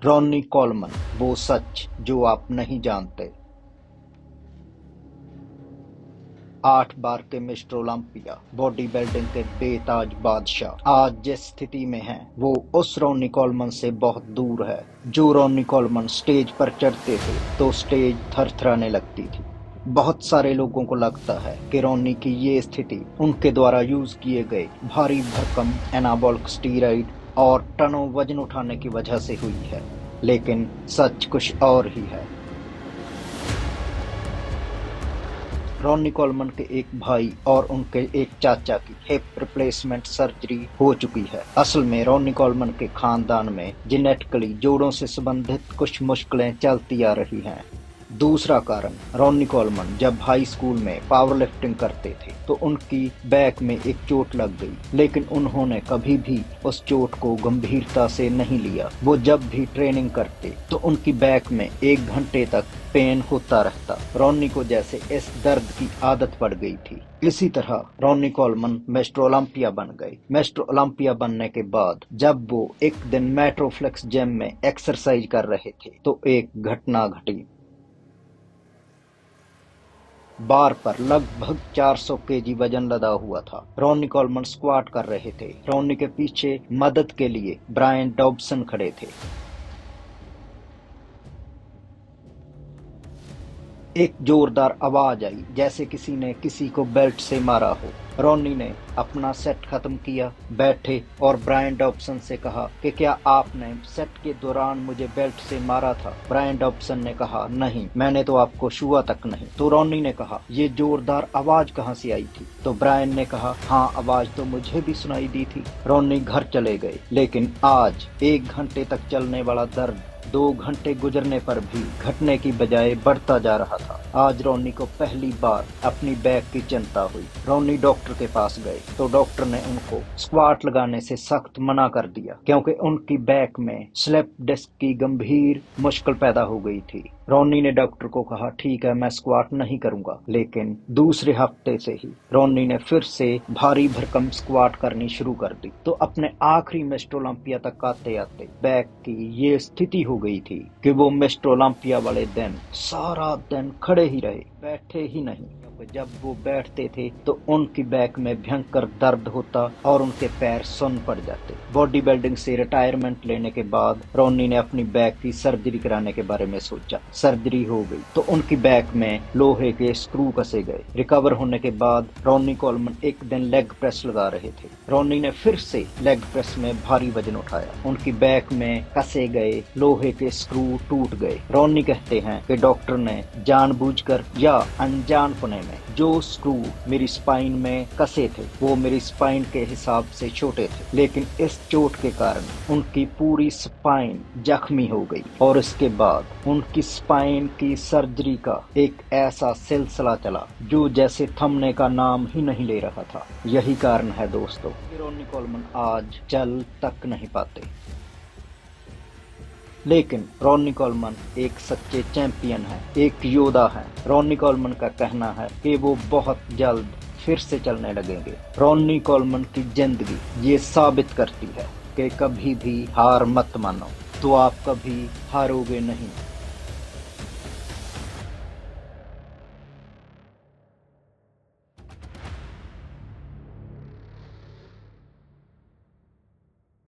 Ronnie Coleman, वो सच जो आप नहीं जानते। 8 बार के मिस्टर ओलंपिया, बॉडी बिल्डिंग के बेताज बादशाह आज जिस स्थिति में हैं, वो उस रॉनी कोलमन से बहुत दूर है। जो रॉनी कोलमन स्टेज पर चढ़ते थे तो स्टेज थरथराने लगती थी। बहुत सारे लोगों को लगता है कि रॉनी की ये स्थिति उनके द्वारा यूज किए गए भारी भरकम एनाबॉलिक स्टीरॉइड और टनों वजन उठाने की वजह से हुई है, लेकिन सच कुछ और ही है। रॉनी कोलमन के एक भाई और उनके एक चाचा की हिप रिप्लेसमेंट सर्जरी हो चुकी है। असल में रॉनी कोलमन के खानदान में जेनेटिकली जोड़ों से संबंधित कुछ मुश्किलें चलती आ रही हैं। दूसरा कारण, रॉनी कोलमन जब हाई स्कूल में पावर लिफ्टिंग करते थे तो उनकी बैक में एक चोट लग गई, लेकिन उन्होंने कभी भी उस चोट को गंभीरता से नहीं लिया। वो जब भी ट्रेनिंग करते तो उनकी बैक में 1 घंटे तक पेन होता रहता। रॉनी को जैसे इस दर्द की आदत पड़ गई थी। इसी तरह रॉनी कोलमन मिस्टर ओलंपिया बन गए। मिस्टर ओलंपिया बनने के बाद जब वो एक दिन मेट्रोफ्लेक्स जिम में एक्सरसाइज कर रहे थे तो एक घटना घटी। बार पर लगभग 400 केजी वजन लदा हुआ था। रॉनी कोलमन स्क्वाट कर रहे थे। रॉनी के पीछे मदद के लिए ब्रायन डॉबसन खड़े थे। एक जोरदार आवाज आई, जैसे किसी ने किसी को बेल्ट से मारा हो। रॉनी ने अपना सेट खत्म किया, बैठे और ब्रायन डॉबसन से कहा कि क्या आपने सेट के दौरान मुझे बेल्ट से मारा था? ब्रायन डॉबसन ने कहा, नहीं, मैंने तो आपको छुआ तक नहीं। तो रॉनी ने कहा, ये जोरदार आवाज कहाँ से आई थी? तो ब्रायन ने कहा, हाँ, आवाज तो मुझे भी सुनाई दी थी। रॉनी घर चले गए, लेकिन आज 1 घंटे तक चलने वाला दर्द 2 घंटे गुजरने पर भी घटने की बजाय बढ़ता जा रहा था। आज रॉनी को पहली बार अपनी बैक की चिंता हुई। रॉनी डॉक्टर के पास गए तो डॉक्टर ने उनको स्क्वाट लगाने से सख्त मना कर दिया, क्योंकि उनकी बैक में स्लिप डिस्क की गंभीर मुश्किल पैदा हो गई थी। रॉनी ने डॉक्टर को कहा, ठीक है, मैं स्क्वाट नहीं करूंगा। लेकिन दूसरे हफ्ते से ही रॉनी ने फिर से भारी भरकम स्क्वाट करनी शुरू कर दी। तो अपने आखिरी मिस्टर ओलंपिया तक आते आते बैक की ये स्थिति हो गई थी कि वो मिस्टर ओलंपिया वाले दिन सारा दिन खड़े ही रहे, बैठे ही नहीं। जब वो बैठते थे तो उनकी बैक में भयंकर दर्द होता और उनके पैर सुन्न पड़ जाते। बॉडी बिल्डिंग से रिटायरमेंट लेने के बाद रॉनी ने अपनी बैक की सर्जरी कराने के बारे में सोचा। सर्जरी हो गई तो उनकी बैक में लोहे के स्क्रू कसे गए। रिकवर होने के बाद रॉनी कोलमन एक दिन लेग प्रेस लगा रहे थे। रॉनी ने फिर से लेग प्रेस में भारी वजन उठाया। उनकी बैक में कसे गए लोहे के स्क्रू टूट गए। रॉनी कहते हैं कि डॉक्टर ने जानबूझकर या अनजानपने में जो स्क्रू मेरी स्पाइन में कसे थे वो मेरी स्पाइन के हिसाब से छोटे थे, लेकिन इस चोट के कारण उनकी पूरी स्पाइन जख्मी हो गई और इसके बाद उनकी स्पाइन की सर्जरी का एक ऐसा सिलसिला चला जो जैसे थमने का नाम ही नहीं ले रहा था। यही कारण है दोस्तों, रॉनी कोलमन आज चल तक नहीं पाते। लेकिन रॉनी कोलमन एक सच्चे चैंपियन है, एक योद्धा है। रॉनी कोलमन का कहना है कि वो बहुत जल्द फिर से चलने लगेंगे। रॉनी कोलमन की जिंदगी ये साबित करती है कि कभी भी हार मत मानो, तो आप कभी हारोगे नहीं।